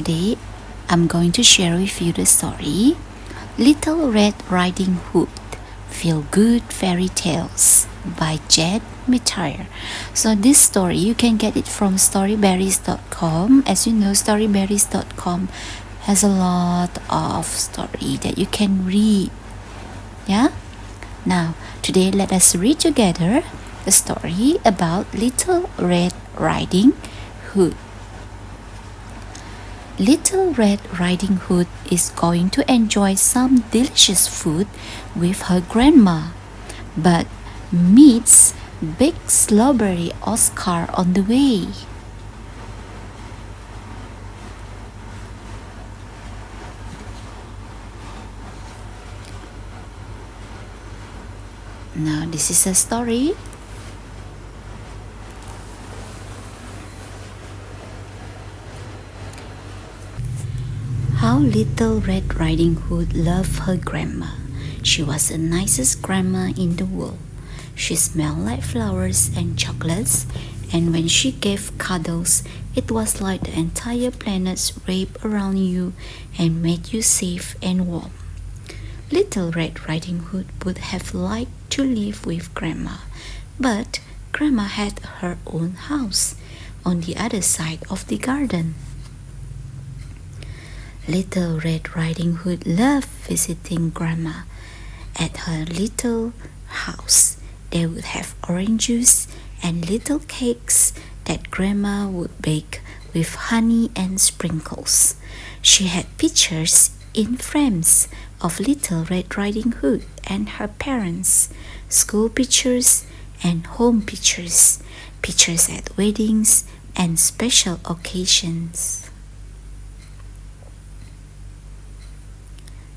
Today, I'm going to share with you the story Little Red Riding Hood Feel Good Fairy Tales by Jed Mitire. So this story, you can get it from storyberries.com. As you know, storyberries.com has a lot of story that you can read. Yeah? Now, today let us read together the story about Little Red Riding Hood. Little Red Riding Hood is going to enjoy some delicious food with her grandma, but meets Big Slobbery Oscar on the way. Now this is a story. How Little Red Riding Hood loved her grandma. She was the nicest grandma in the world. She smelled like flowers and chocolates, and when she gave cuddles, it was like the entire planet wrapped around you and made you safe and warm. Little Red Riding Hood would have liked to live with Grandma, but Grandma had her own house on the other side of the garden. Little Red Riding Hood loved visiting Grandma at her little house. They would have orange juice and little cakes that Grandma would bake with honey and sprinkles. She had pictures in frames of Little Red Riding Hood and her parents, school pictures and home pictures, pictures at weddings and special occasions.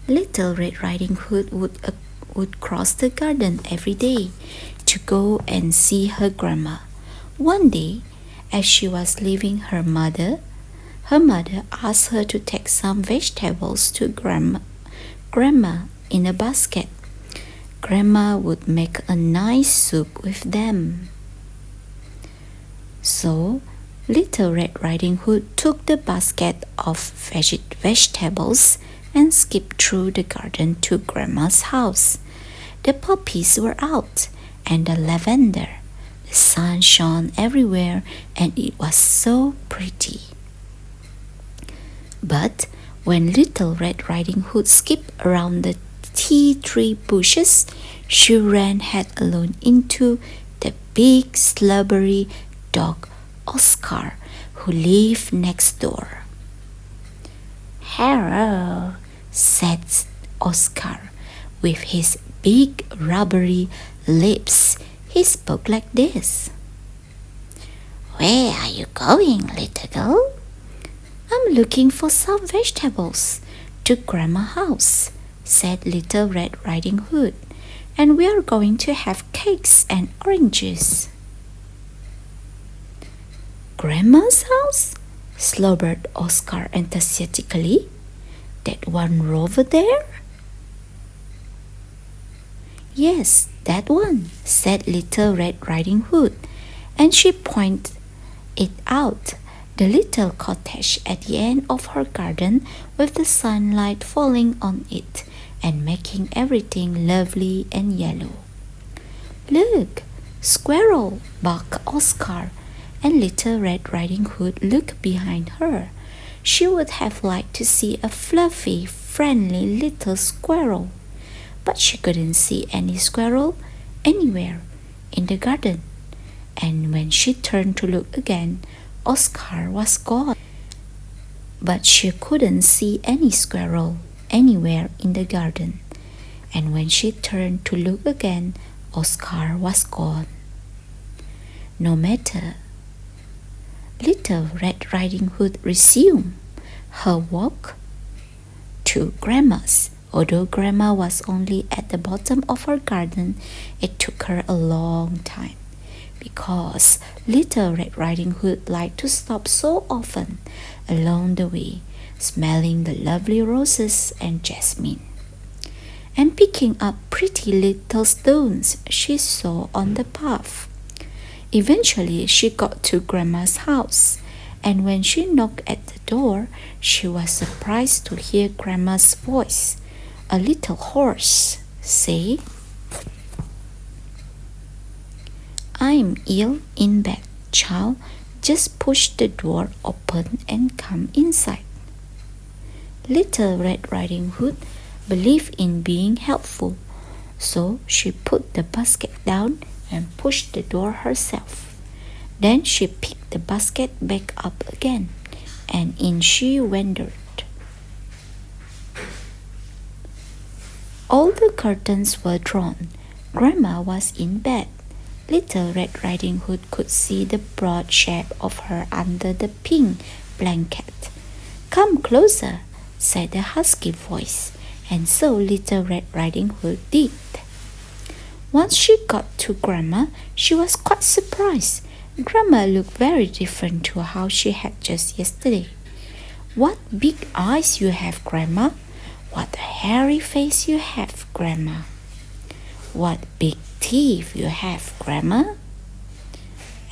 Little Red Riding Hood would cross the garden every day to go and see her grandma. One day, as she was leaving her mother asked her to take some vegetables to Grandma in a basket. Grandma would make a nice soup with them. So, Little Red Riding Hood took the basket of vegetables and skipped through the garden to Grandma's house. The poppies were out, and the lavender. The sun shone everywhere, and it was so pretty. But when Little Red Riding Hood skipped around the tea tree bushes, she ran head alone into the big slobbery dog Oscar, who lived next door. "Hello," said Oscar. With his big rubbery lips, he spoke like this. "Where are you going, little girl?" "I'm looking for some vegetables to Grandma's house," said Little Red Riding Hood, "and we are going to have cakes and oranges." "Grandma's house?" slobbered Oscar enthusiastically. "That one over there?" "Yes, that one," said Little Red Riding Hood, and she pointed it out, the little cottage at the end of her garden with the sunlight falling on it and making everything lovely and yellow. "Look, squirrel!" barked Oscar, and Little Red Riding Hood looked behind her. She would have liked to see a fluffy, friendly little squirrel, but she couldn't see any squirrel anywhere in the garden. And when she turned to look again, Oscar was gone. But she couldn't see any squirrel anywhere in the garden. And when she turned to look again, Oscar was gone. No matter, Little Red Riding Hood resumed her walk to Grandma's. Although Grandma was only at the bottom of her garden, it took her a long time, because Little Red Riding Hood liked to stop so often along the way, smelling the lovely roses and jasmine, and picking up pretty little stones she saw on the path. Eventually, she got to Grandma's house, and when she knocked at the door, she was surprised to hear Grandma's voice, a little hoarse, say, "I'm ill in bed, child. Just push the door open and come inside." Little Red Riding Hood believed in being helpful, so she put the basket down and pushed the door herself. Then she picked the basket back up again, and in she wandered. All the curtains were drawn. Grandma was in bed. Little Red Riding Hood could see the broad shape of her under the pink blanket. "Come closer," said a husky voice, and so Little Red Riding Hood did. Once she got to Grandma, she was quite surprised. Grandma looked very different to how she had just yesterday. "What big eyes you have, Grandma! What a hairy face you have, Grandma! What big teeth you have, Grandma!"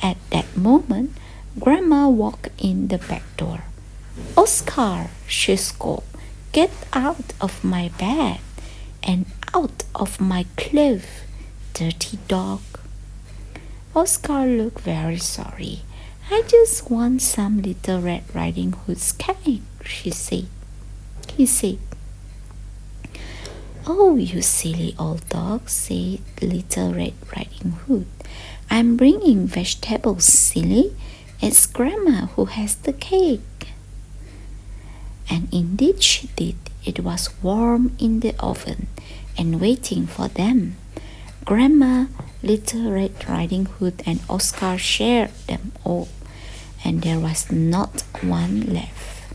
At that moment, Grandma walked in the back door. "Oscar," she scolded, "get out of my bed and out of my clothes, dirty dog." Oscar looked very sorry. "I just want some Little Red Riding Hood's cake," he said. "Oh, you silly old dog," said Little Red Riding Hood. "I'm bringing vegetables, silly. It's Grandma who has the cake." And indeed she did. It was warm in the oven and waiting for them. Grandma, Little Red Riding Hood, and Oscar shared them all, and there was not one left.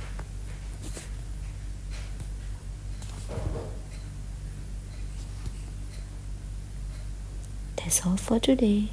That's all for today.